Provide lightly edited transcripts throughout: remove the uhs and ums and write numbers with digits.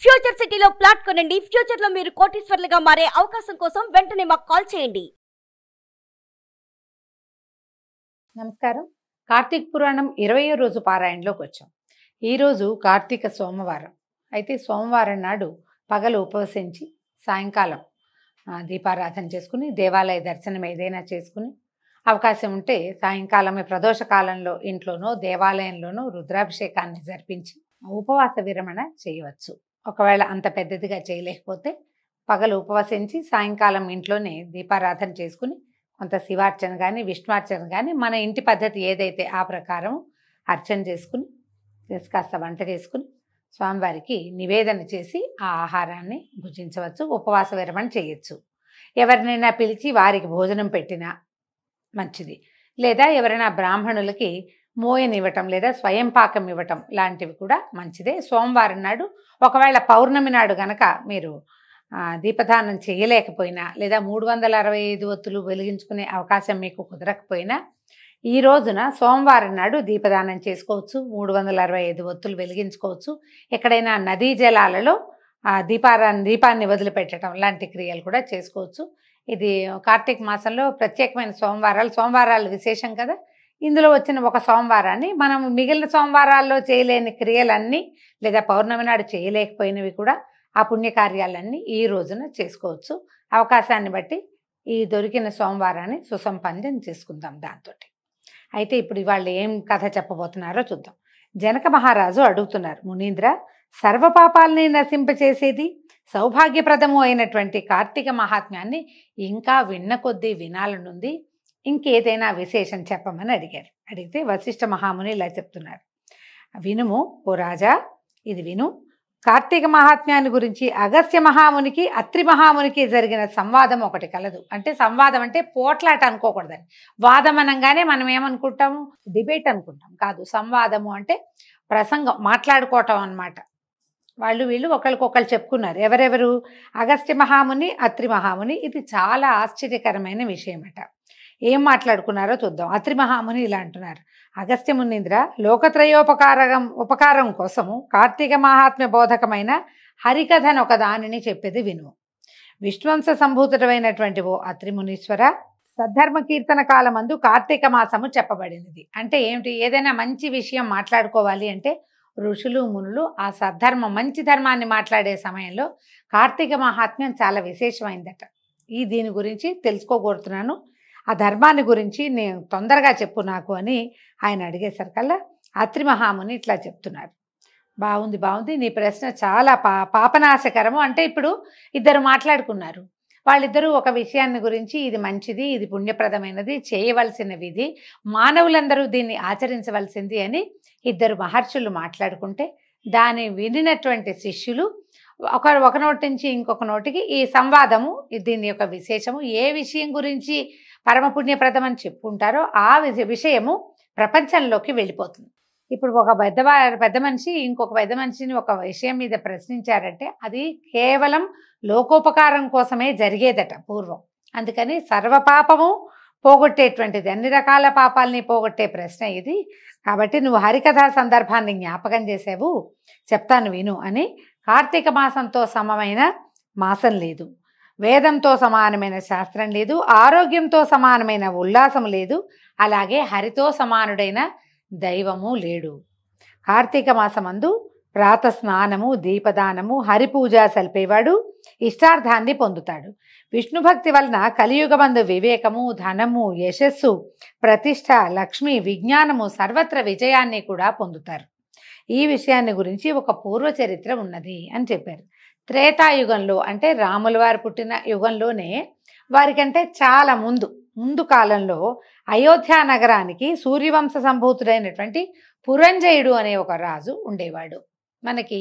Future సిటీలో plot కొనండి. Future లో మీరు కోటీశ్వర్లుగా మారే అవకాశం కోసం వెంటనే మాకు కాల్ చేయండి. నమస్కారం. కార్తీక పురాణం 20వ రోజు పారాయణలోకి వచ్చాం. ఈరోజు కార్తీక సోమవారం. అయితే సోమవారం నాడు పగలు ఉపవసించి సాయంకాలం దీపారాధన చేసుకుని దేవాలయ దర్శనం ఏదైనా చేసుకుని అవకాశం ఉంటే సాయంకాలమే ప్రదోష కాలంలో ఇంట్లోనో దేవాలయంలోనో రుద్రాభిషేకాన్ని జరిపించి ఉపవాస విరమణ చేయవచ్చు. ఒకవేళ అంత పెద్దదిగా చేయలేకపోతే పగలు ఉపవసించి సాయంకాలం ఇంట్లోనే దీపారాధన చేసుకుని కొంత శివార్చన కానీ విష్ణువార్చన కానీ మన ఇంటి పద్ధతి ఏదైతే ఆ ప్రకారం అర్చన చేసుకుని కాస్త వంట చేసుకుని స్వామివారికి నివేదన చేసి ఆ ఆహారాన్ని భుజించవచ్చు. ఉపవాస విరమణ చేయొచ్చు. ఎవరినైనా పిలిచి వారికి భోజనం పెట్టినా మంచిది. లేదా ఎవరైనా బ్రాహ్మణులకి మోయనివ్వటం లేదా స్వయం పాకం ఇవ్వటం లాంటివి కూడా మంచిదే. సోమవారం నాడు ఒకవేళ పౌర్ణమి నాడు గనక మీరు దీపదానం చేయలేకపోయినా లేదా 365 ఒత్తులు వెలిగించుకునే అవకాశం మీకు కుదరకపోయినా ఈ రోజున సోమవారం నాడు దీపదానం చేసుకోవచ్చు. 365 ఒత్తులు వెలిగించుకోవచ్చు. ఎక్కడైనా నదీ జలాలలో దీపాన్ని వదిలిపెట్టడం లాంటి క్రియలు కూడా చేసుకోవచ్చు. ఇది కార్తీక మాసంలో ప్రత్యేకమైన సోమవారాలు విశేషం కదా. ఇందులో వచ్చిన ఒక సోమవారాన్ని మనం మిగిలిన సోమవారాల్లో చేయలేని క్రియలన్నీ లేదా పౌర్ణమి నాడు చేయలేకపోయినవి కూడా ఆ పుణ్యకార్యాలన్నీ ఈ రోజున చేసుకోవచ్చు. అవకాశాన్ని బట్టి ఈ దొరికిన సోమవారాన్ని సుసంపన్నం చేసుకుందాం దాంతో. అయితే ఇప్పుడు ఇవాళ ఏం కథ చెప్పబోతున్నారో చూద్దాం. జనక మహారాజు అడుగుతున్నారు, మునీంద్ర, సర్వపాపాలని నశింపచేసేది సౌభాగ్యప్రదము అయినటువంటి కార్తీక మహాత్మ్యాన్ని ఇంకా విన్న కొద్దీ వినాలనుంది, ఇంకేదైనా విశేషం చెప్పమని అడిగారు. అడిగితే వశిష్ఠ మహాముని ఇలా చెప్తున్నారు, వినుము ఓ రాజా, ఇది విను. కార్తీక మహాత్మ్యాన్ని గురించి అగస్త్య మహామునికి అత్రి మహామునికి జరిగిన సంవాదం ఒకటి కలదు. అంటే సంవాదం అంటే పోట్లాట అనుకోకూడదని. వాదం అనగానే మనం ఏమనుకుంటాము, డిబేట్ అనుకుంటాం. కాదు, సంవాదము అంటే ప్రసంగం, మాట్లాడుకోవటం అన్నమాట. వాళ్ళు వీళ్ళు ఒకరికొకరు చెప్పుకున్నారు. ఎవరెవరు? అగస్త్య మహాముని, అత్రి మహాముని. ఇది చాలా ఆశ్చర్యకరమైన విషయం అట. ఏం మాట్లాడుకున్నారో చూద్దాం. అత్రి మహాముని ఇలా అంటున్నారు, అగస్త్య మునీంద్ర, ఉపకారం కోసము కార్తీక మహాత్మ్య బోధకమైన హరికథను ఒక దానిని చెప్పేది విను. విష్ణువంశ సంభూతుడమైనటువంటి ఓ అత్రి మునీశ్వర, సద్ధర్మ కీర్తన కాలమందు కార్తీక మాసము చెప్పబడినది. అంటే ఏమిటి? ఏదైనా మంచి విషయం మాట్లాడుకోవాలి అంటే ఋషులు మునులు ఆ సద్ధర్మం, మంచి ధర్మాన్ని మాట్లాడే సమయంలో కార్తీక మహాత్మ్యం చాలా విశేషమైందట. దీని గురించి తెలుసుకోగోరుతున్నాను, ఆ ధర్మాన్ని గురించి నేను తొందరగా చెప్పు నాకు అని ఆయన అడిగేసరికల్లా అత్రి మహాముని ఇట్లా చెప్తున్నారు. బాగుంది, నీ ప్రశ్న చాలా పాపనాశకరము. అంటే ఇప్పుడు ఇద్దరు మాట్లాడుకున్నారు. వాళ్ళిద్దరూ ఒక విషయాన్ని గురించి ఇది మంచిది, ఇది పుణ్యప్రదమైనది, చేయవలసిన విధి, మానవులందరూ దీన్ని ఆచరించవలసింది అని ఇద్దరు మహర్షులు మాట్లాడుకుంటే దాన్ని వినినటువంటి శిష్యులు ఒక నోటి నుంచి ఇంకొక నోటికి ఈ సంవాదము, దీని యొక్క విశేషము, ఏ విషయం గురించి పరమపుణ్యప్రదం అని చెప్పుకుంటారో ఆ విషయము ప్రపంచంలోకి వెళ్ళిపోతుంది. ఇప్పుడు ఒక పెద్ద మనిషి ఇంకొక పెద్ద మనిషిని ఒక విషయం మీద ప్రశ్నించారంటే అది కేవలం లోకోపకారం కోసమే జరిగేదట పూర్వం. అందుకని సర్వపాపము పోగొట్టేటువంటిది, అన్ని రకాల పాపాలని పోగొట్టే ప్రశ్న ఇది. కాబట్టి నువ్వు హరికథా సందర్భాన్ని జ్ఞాపకం చేసావు, చెప్తాను విను అని. కార్తీక మాసంతో సమమైన మాసం లేదు, వేదంతో సమానమైన శాస్త్రం లేదు, ఆరోగ్యంతో సమానమైన ఉల్లాసం లేదు, అలాగే హరితో సమానుడైన దైవము లేడు. కార్తీక మాసమందు ప్రాత స్నానము, దీపదానము, హరిపూజ సల్పేవాడు ఇష్టార్థాన్ని పొందుతాడు. విష్ణు భక్తి వలన కలియుగమందు వివేకము, ధనము, యశస్సు, ప్రతిష్ట, లక్ష్మి, విజ్ఞానము, సర్వత్ర విజయాన్ని కూడా పొందుతారు. ఈ విషయాన్ని గురించి ఒక పూర్వ చరిత్ర ఉన్నది అని చెప్పారు. త్రేతాయుగంలో అంటే రాముల వారు పుట్టిన యుగంలోనే వారికంటే చాలా ముందు కాలంలో అయోధ్య నగరానికి సూర్యవంశ సంభూతుడైనటువంటి పురంజయుడు అనే ఒక రాజు ఉండేవాడు. మనకి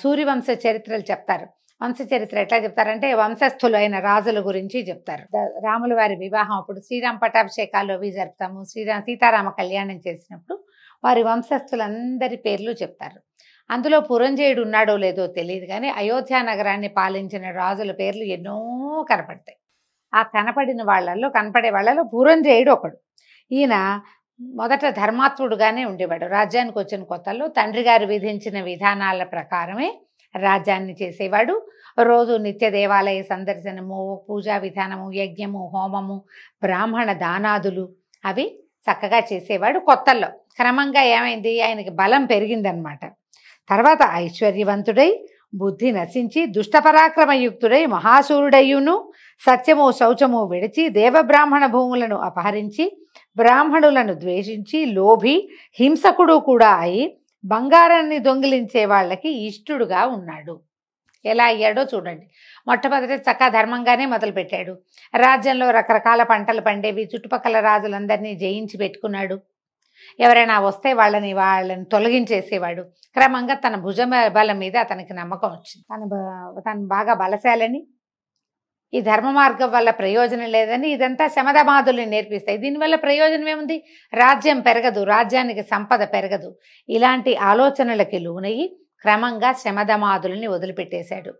సూర్యవంశ చరిత్రలు చెప్తారు. వంశ చరిత్ర ఎట్లా చెప్తారంటే వంశస్థులు అయిన రాజుల గురించి చెప్తారు. రాముల వారి వివాహం అప్పుడు శ్రీరామ పట్టాభిషేకాలు అవి జరుపుతాము. సీతారామ కళ్యాణం చేసినప్పుడు వారి వంశస్థులందరి పేర్లు చెప్తారు. అందులో పురంజయుడు ఉన్నాడో లేదో తెలియదు కానీ అయోధ్య నగరాన్ని పాలించిన రాజుల పేర్లు ఎన్నో కనపడతాయి. ఆ కనపడే వాళ్ళలో పురంజయుడు ఒకడు. ఈయన మొదట ధర్మాత్ముడుగానే ఉండేవాడు. రాజ్యానికి వచ్చిన కొత్తల్లో తండ్రి గారు విధించిన విధానాల ప్రకారమే రాజ్యాన్ని చేసేవాడు. రోజు నిత్య దేవాలయ సందర్శనము, పూజా విధానము, యజ్ఞము, హోమము, బ్రాహ్మణ దానాదులు అవి చక్కగా చేసేవాడు. కొత్తల్లో క్రమంగా ఏమైంది, ఆయనకి బలం పెరిగిందనమాట. తర్వాత ఐశ్వర్యవంతుడై బుద్ధి నశించి దుష్టపరాక్రమయుక్తుడై మహాశూరుడయ్యును సత్యము శౌచము విడిచి దేవబ్రాహ్మణ భూములను అపహరించి బ్రాహ్మణులను ద్వేషించి లోభి హింసకుడు కూడా అయి బంగారాన్ని దొంగిలించే వాళ్ళకి ఇష్టుడుగా ఉన్నాడు. ఎలా అయ్యాడో చూడండి. మొట్టమొదటి చక్కగా ధర్మంగానే మొదలుపెట్టాడు. రాజ్యంలో రకరకాల పంటలు పండేవి, చుట్టుపక్కల రాజులందరినీ జయించి పెట్టుకున్నాడు. ఎవరైనా వస్తే వాళ్ళని తొలగించేసేవాడు. క్రమంగా తన భుజ బలం మీద అతనికి నమ్మకం వచ్చింది. తను బాగా బలశాలని, ఈ ధర్మ మార్గం వల్ల ప్రయోజనం లేదని ఇదంతా శమధమాదుల్ని నేర్పిస్తాయి. దీనివల్ల ప్రయోజనం ఏముంది, రాజ్యం పెరగదు, రాజ్యానికి సంపద పెరగదు. ఇలాంటి ఆలోచనలకి లోనయ్యి క్రమంగా శమధమాదుల్ని వదిలిపెట్టేశాడు.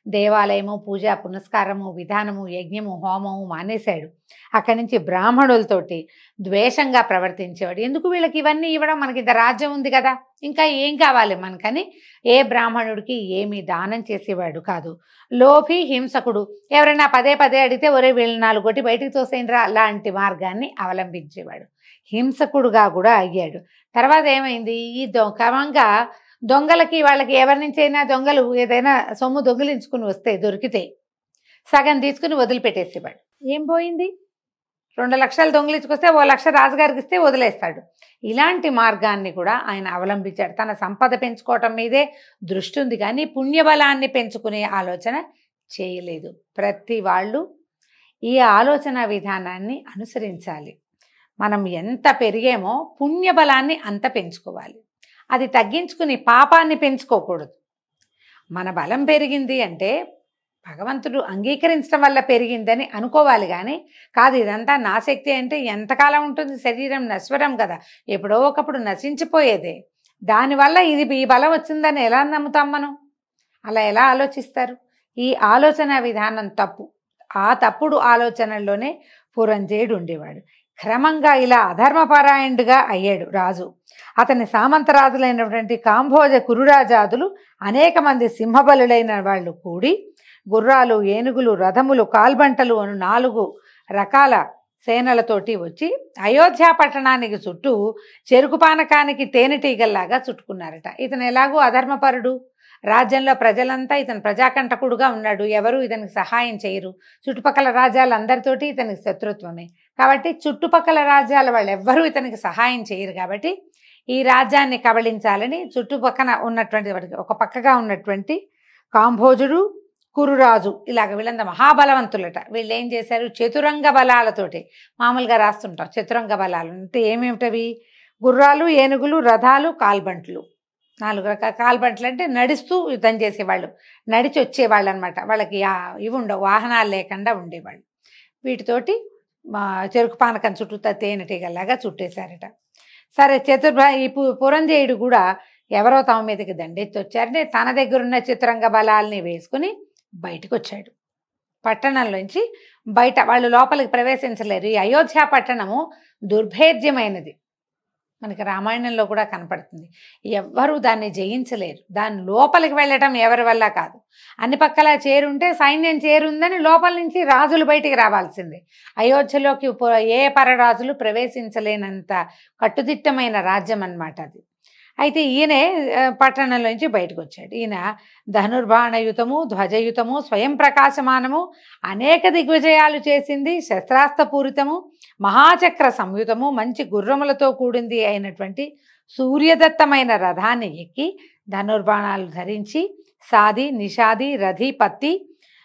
దేవాలయము, పూజ పునస్కారము, విధానము, యజ్ఞము, హోమము మానేశాడు. అక్కడి నుంచి బ్రాహ్మణులతోటి ద్వేషంగా ప్రవర్తించేవాడు. ఎందుకు వీళ్ళకి ఇవన్నీ ఇవ్వడం, మనకి ఇంత రాజ్యం ఉంది కదా, ఇంకా ఏం కావాలి మనకని ఏ బ్రాహ్మణుడికి ఏమీ దానం చేసేవాడు కాదు. లోభి హింసకుడు, ఎవరైనా పదే పదే అడిగితే ఒరే వీళ్ళు 4 కొట్టి బయటికి తోసేయండిరా లాంటి మార్గాన్ని అవలంబించేవాడు. హింసకుడుగా కూడా అయ్యాడు. తర్వాత ఏమైంది, ఈ క్రమంగా దొంగలకి వాళ్ళకి ఎవరి నుంచైనా దొంగలు ఏదైనా సొమ్ము దొంగిలించుకుని వస్తే దొరికితే సగం తీసుకుని వదిలిపెట్టేసేవాడు. ఏం పోయింది, 2 లక్షలు దొంగిలించుకొస్తే 1 లక్ష రాజుగారికి ఇస్తే వదిలేస్తాడు. ఇలాంటి మార్గాన్ని కూడా ఆయన అవలంబించాడు. తన సంపద పెంచుకోవటం మీదే దృష్టి ఉంది కానీ పుణ్యబలాన్ని పెంచుకునే ఆలోచన చేయలేదు. ప్రతి వాళ్ళు ఈ ఆలోచన విధానాన్ని అనుసరించాలి. మనం ఎంత పెరిగామో పుణ్యబలాన్ని అంత పెంచుకోవాలి. అది తగ్గించుకుని పాపాన్ని పెంచుకోకూడదు. మన బలం పెరిగింది అంటే భగవంతుడు అంగీకరించడం వల్ల పెరిగిందని అనుకోవాలి కానీ కాదు ఇదంతా నా శక్తి అంటే ఎంతకాలం ఉంటుంది, శరీరం నశ్వరం కదా, ఎప్పుడో ఒకప్పుడు నశించిపోయేదే. దానివల్ల ఈ బలం వచ్చిందని ఎలా నమ్ముతాం మనం? అలా ఎలా ఆలోచిస్తారు? ఈ ఆలోచన విధానం తప్పు. ఆ తప్పుడు ఆలోచనల్లోనే పురంజేయుడు ఉండేవాడు. క్రమంగా ఇలా అధర్మపరాయణుడిగా అయ్యాడు రాజు. అతని సామంతరాజులైనటువంటి కాంభోజ కురురాజాదులు అనేక మంది సింహబలులైన వాళ్ళు కూడి గుర్రాలు, ఏనుగులు, రథములు, కాల్బంటలు అను 4 రకాల సేనలతోటి వచ్చి అయోధ్య పట్టణానికి చుట్టూ చెరుకు పానకానికి తేనెటీగల్లాగా చుట్టుకున్నారట. ఇతను ఎలాగూ అధర్మపరుడు, రాజ్యంలో ప్రజలంతా ఇతను ప్రజాకంటకుడుగా ఉన్నాడు, ఎవరు ఇతనికి సహాయం చేయరు. చుట్టుపక్కల రాజ్యాలందరితోటి ఇతనికి శత్రుత్వమే కాబట్టి చుట్టుపక్కల రాజ్యాల వాళ్ళు ఎవ్వరూ ఇతనికి సహాయం చేయరు. కాబట్టి ఈ రాజ్యాన్ని కబళించాలని చుట్టుపక్కన ఉన్నటువంటి ఒక పక్కగా ఉన్నటువంటి కాంభోజుడు, కురురాజు ఇలాగ వీళ్ళంతా మహాబలవంతులట. వీళ్ళు ఏం చేశారు, చతురంగ బలాలతోటి, మామూలుగా రాస్తుంటాం చతురంగ బలాలు అంటే ఏమేమిటవి, గుర్రాలు, ఏనుగులు, రథాలు, కాల్బంట్లు. 4 రకాల కాల్బంట్లు అంటే నడుస్తూ యుద్ధం చేసేవాళ్ళు, నడిచి వచ్చేవాళ్ళు అనమాట. వాళ్ళకి ఇవి ఉండవు, వాహనాలు లేకుండా ఉండేవాళ్ళు. వీటితోటి చెరుకు పానకం చుట్టూ తేనెటీగల్లాగా చుట్టేశారట. సరే ఈ పురంజేయుడు కూడా ఎవరో తమ మీదకి దండెత్తి వచ్చారంటే తన దగ్గరున్న చతురంగ బలాల్ని వేసుకుని బయటకు వచ్చాడు. పట్టణంలోంచి బయట వాళ్ళు లోపలికి ప్రవేశించలేరు. ఈ అయోధ్య పట్టణము దుర్భేద్యమైనది, మనకి రామాయణంలో కూడా కనపడుతుంది. ఎవ్వరూ దాన్ని జయించలేరు. దాని లోపలికి వెళ్ళటం ఎవరి వల్ల కాదు. అన్ని పక్కల చేరుంటే సైన్యం చేరుందని లోపల నుంచి రాజులు బయటికి రావాల్సిందే. అయోధ్యలోకి ఏ పరరాజులు ప్రవేశించలేనంత కట్టుదిట్టమైన రాజ్యం అన్నమాట అది. అయితే ఈయనే పట్టణంలోంచి బయటకు వచ్చాడు. ఈయన ధనుర్బాణయుతము, ధ్వజయుతము, స్వయం ప్రకాశమానము, అనేక దిగ్విజయాలు చేసింది, శస్త్రాస్త్రపూరితము, మహాచక్ర సంయుతము, మంచి గుర్రములతో కూడింది అయినటువంటి సూర్యదత్తమైన రథాన్ని ఎక్కి ధనుర్బాణాలు ధరించి సాది, నిషాది, రథి, పత్తి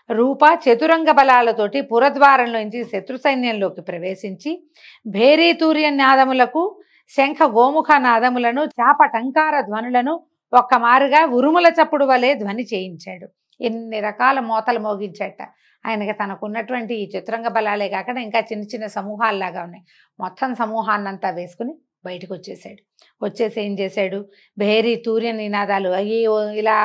రూప చతురంగ బలాలతోటి పురద్వారంలోంచి శత్రు సైన్యంలోకి ప్రవేశించి భేరీతూర్య నాదములకు, శంఖ గోముఖ నాదములను, చాప టంకార ధ్వనులను ఒక్కమారుగా ఉరుముల చప్పుడు వలె ధ్వని చేయించాడు. ఎన్ని రకాల మోతలు మోగించాట. ఆయనకి తనకున్నటువంటి ఈ చతురంగ బలాలే కాకుండా ఇంకా చిన్న చిన్న సమూహాల్లాగా ఉన్నాయి. మొత్తం సమూహాన్నంతా వేసుకుని బయటకు వచ్చేసాడు. వచ్చేసి ఏం చేశాడు, భేరీ తూర్య నినాదాలు అయ్యి ఇలా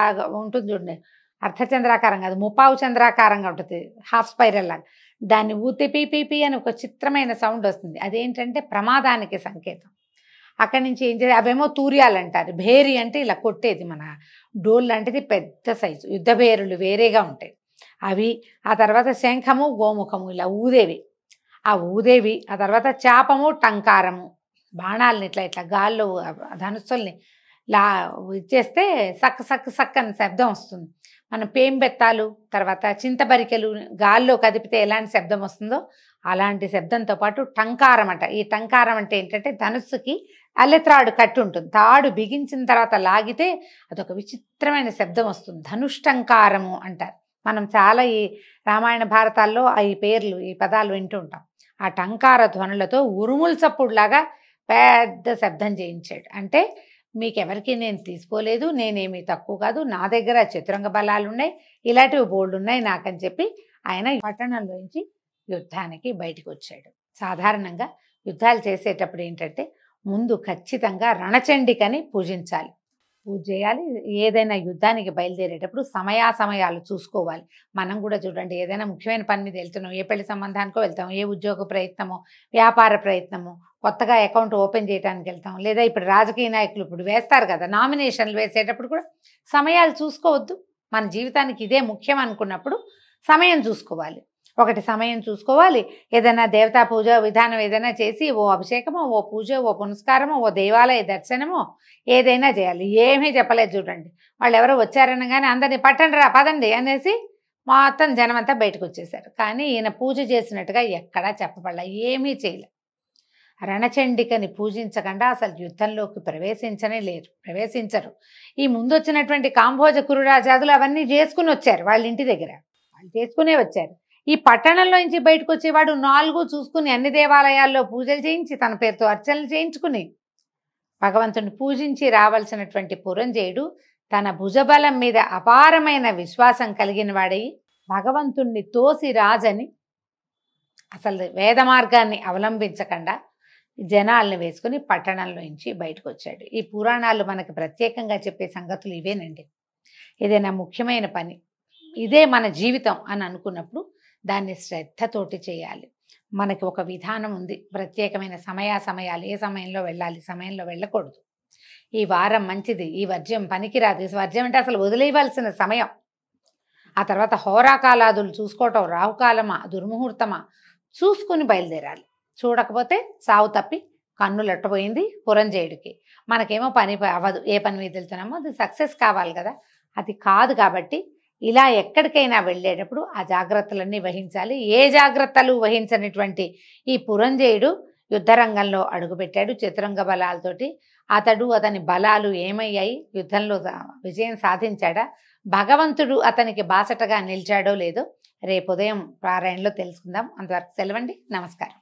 ఉంటుంది చూడండి, అర్ధచంద్రాకారం కాదు, ముప్పావు చంద్రాకారంగా ఉంటుంది, హాఫ్ స్పైరల్ లాగా. దాన్ని ఊతి పీ పీ పీ అని ఒక చిత్రమైన సౌండ్ వస్తుంది. అదేంటంటే ప్రమాదానికి సంకేతం. అక్కడి నుంచి ఏం చేయాలి, అవేమో తూర్యాలు అంటారు. భేరి అంటే ఇలా కొట్టేది, మన డోల్ లాంటిది పెద్ద సైజు. యుద్ధ భేరులు వేరేగా ఉంటాయి అవి. ఆ తర్వాత శంఖము గోముఖము ఇలా ఊదేవి, ఆ ఊదేవి. ఆ తర్వాత చాపము టంకారము, బాణాలని ఇట్లా ఇట్లా గాల్లో ధనుస్సుల్ని లా ఇచ్చేస్తే సక్ సక్ సక్ అని శబ్దం వస్తుంది. మనం పేంబెత్తాలు తర్వాత చింతబరికెలు గాల్లో కదిపితే ఎలాంటి శబ్దం వస్తుందో అలాంటి శబ్దంతో పాటు టంకారం అంట. ఈ టంకారం అంటే ఏంటంటే ధనుస్సుకి అల్లెత్రాడు కట్టి ఉంటుంది, తాడు బిగించిన తర్వాత లాగితే అదొక విచిత్రమైన శబ్దం వస్తుంది, ధనుష్టంకారము అంటారు. మనం చాలా ఈ రామాయణ భారతాల్లో ఈ పేర్లు ఈ పదాలు వింటూ ఉంటాం. ఆ టంకార ధ్వనులతో ఉరుముల చప్పుడులాగా పెద్ద శబ్దం చేయించాడు. అంటే మీకెవరికి నేను తీసుకోలేదు, నేనేమీ తక్కువ కాదు, నా దగ్గర చతురంగ బలాలు ఉన్నాయి, ఇలాంటివి బోల్డ్ ఉన్నాయి నాకని చెప్పి ఆయన పట్టణంలోంచి యుద్ధానికి బయటకు వచ్చాడు. సాధారణంగా యుద్ధాలు చేసేటప్పుడు ఏంటంటే ముందు ఖచ్చితంగా రణచండికని పూజించాలి, పూజ చేయాలి. ఏదైనా యుద్ధానికి బయలుదేరేటప్పుడు సమయాలు చూసుకోవాలి. మనం కూడా చూడండి, ఏదైనా ముఖ్యమైన పని మీద వెళ్తున్నాం, ఏ పెళ్లి సంబంధానికో వెళ్తాం, ఏ ఉద్యోగ ప్రయత్నమో వ్యాపార ప్రయత్నమో, కొత్తగా అకౌంట్ ఓపెన్ చేయడానికి వెళ్తాం, లేదా ఇప్పుడు రాజకీయ నాయకులు ఇప్పుడు వేస్తారు కదా నామినేషన్లు వేసేటప్పుడు కూడా సమయాలు చూసుకోవద్దు. మన జీవితానికి ఇదే ముఖ్యం అనుకున్నప్పుడు సమయం చూసుకోవాలి. ఒకటి సమయం చూసుకోవాలి. ఏదైనా దేవతా పూజ విధానం ఏదైనా చేసి ఓ అభిషేకమో ఓ పూజ ఓ పునస్కారమో ఓ దేవాలయ దర్శనమో ఏదైనా చేయాలి. ఏమీ చెప్పలేదు చూడండి, వాళ్ళు ఎవరో వచ్చారనగానే అందరినీ పట్టండి రా పదండి అనేసి మొత్తం జనమంతా బయటకు వచ్చేసారు. కానీ ఈయన పూజ చేసినట్టుగా ఎక్కడా చెప్పబడలే, ఏమీ చేయలే. రణచండికని పూజించకుండా అసలు యుద్ధంలోకి ప్రవేశించరు. ఈ ముందు వచ్చినటువంటి కాంభోజ కురురాజాదులు అవన్నీ చేసుకుని వచ్చారు, వాళ్ళ ఇంటి దగ్గర వాళ్ళు చేసుకునే వచ్చారు. ఈ పట్టణంలో నుంచి బయటకు వచ్చేవాడు 4 చూసుకుని అన్ని దేవాలయాల్లో పూజలు చేయించి తన పేరుతో అర్చనలు చేయించుకుని భగవంతుని పూజించి రావాల్సినటువంటి పురంజయుడు తన భుజబలం మీద అపారమైన విశ్వాసం కలిగిన వాడై భగవంతుణ్ణి తోసి రాజని అసలు వేద మార్గాన్ని అవలంబించకుండా జనాల్ని వేసుకుని పట్టణంలో నుంచి బయటకు వచ్చాడు. ఈ పురాణాలు మనకి ప్రత్యేకంగా చెప్పే సంగతులు ఇవేనండి. ఏదైనా ముఖ్యమైన పని ఇదే మన జీవితం అని అనుకున్నప్పుడు దాన్ని శ్రద్ధతోటి చేయాలి. మనకి ఒక విధానం ఉంది, ప్రత్యేకమైన సమయాలు, ఏ సమయంలో వెళ్ళాలి, సమయంలో వెళ్ళకూడదు. ఈ వారం మంచిది, ఈ వర్జ్యం పనికిరాదు. ఈ వర్జ్యం అంటే అసలు వదిలేయవలసిన సమయం. ఆ తర్వాత హోరాకాలాదులు చూసుకోవటం, రాహుకాలమా దుర్ముహూర్తమా చూసుకుని బయలుదేరాలి. చూడకపోతే సావు తప్పి కన్నులెట్టబోయింది పురంజయుడికి. మనకేమో పని అవ్వదు, ఏ పని మీద వెళ్తున్నామో అది సక్సెస్ కావాలి కదా, అది కాదు. కాబట్టి ఇలా ఎక్కడికైనా వెళ్ళేటప్పుడు ఆ జాగ్రత్తలన్నీ వహించాలి. ఏ జాగ్రత్తలు వహించనిటువంటి ఈ పురంజయుడు యుద్ధరంగంలో అడుగుపెట్టాడు చతురంగ బలాలతోటి. అతని బలాలు ఏమయ్యాయి, యుద్ధంలో విజయం సాధించాడా, భగవంతుడు అతనికి బాసటగా నిలిచాడో లేదో రేపు ఉదయం పారాయణలో తెలుసుకుందాం. అంతవరకు సెలవండి. నమస్కారం.